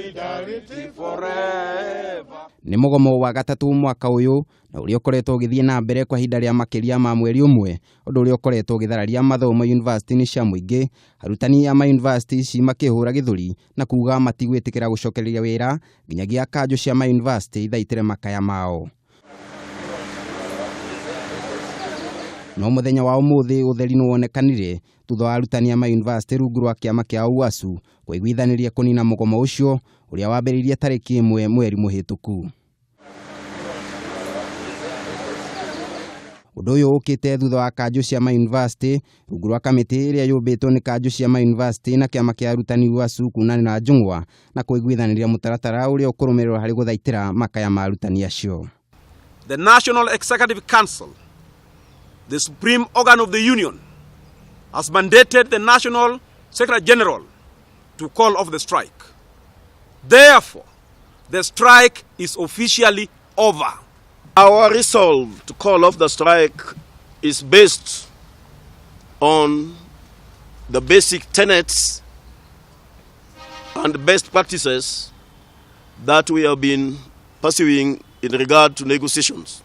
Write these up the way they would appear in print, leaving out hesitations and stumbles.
solidarity forever. Ni mugomo wa gatatu mwaka uyu na uria ukoretwo ugithie na mbere kwa hinda ria makiria ma mweri umwe, undu uria ukoretwo ugithararia mathomo university-ini cia muingi. Arutani a mauniversity ci makihura githuri na kuga matigwitikira gucokereria wira nginyagia kanju cia mauniversity thaitire makaya mao. No muthenya wa umuthi utheri nuonekanire thutha wa arutani a mauniversity rungu rwa kiama kia UASU kuigwithaniria kunina mugomo ucio uria wambiririe tariki 1 mweri muhituku. Undu uyu ukite thutha wa kanju cia mauniversity rungu rwa kamiti iria yumbitwo ni kanju cia mauniversity na kiama kia arutani UASU kunani na njungwa na kuigwithaniria mitaratara uria ukurumirwa hari guthaitira makaya ma arutani acio. The National Executive Council, the supreme organ of the union, has mandated the National Secretary General to call off the strike. Therefore, the strike is officially over. Our resolve to call off the strike is based on the basic tenets and best practices that we have been pursuing in regard to negotiations.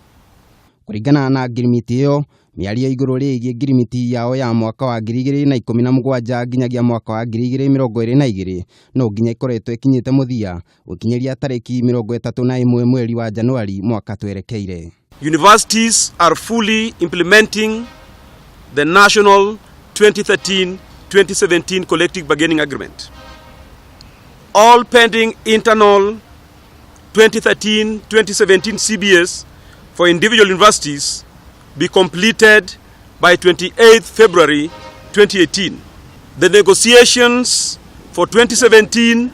Kuringana na girimiti iyo, miario iguru riigie girimiti yao ya mwaka wa 2017 nginyagia mwaka wa 2022 no nginya ikoretwo ikinyite muthia ukinyiria tariki 31 mweri wa Januari mwaka twerekeire. Universities are fully implementing the national 2013-2017 collective bargaining agreement. All pending internal 2013-2017 CBS for individual universities be completed by 28th February 2018. The negotiations for 2017-2021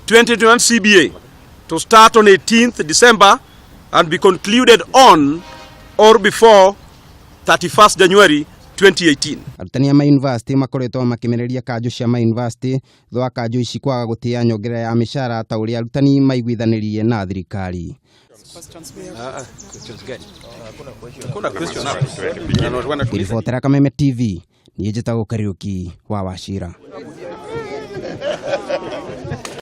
CBA to start on 18th December and be concluded on or before 31st January 2018. Arutani a mauniversity makoretwo makimereria kanju cia mauniversity thwa kanju ici kwaga gutia nyongera ya mishara ta uria arutani maigwithanirie na thirikari. Ribotera Kameme TV, ni njitagwo Kariuki wa Wachira.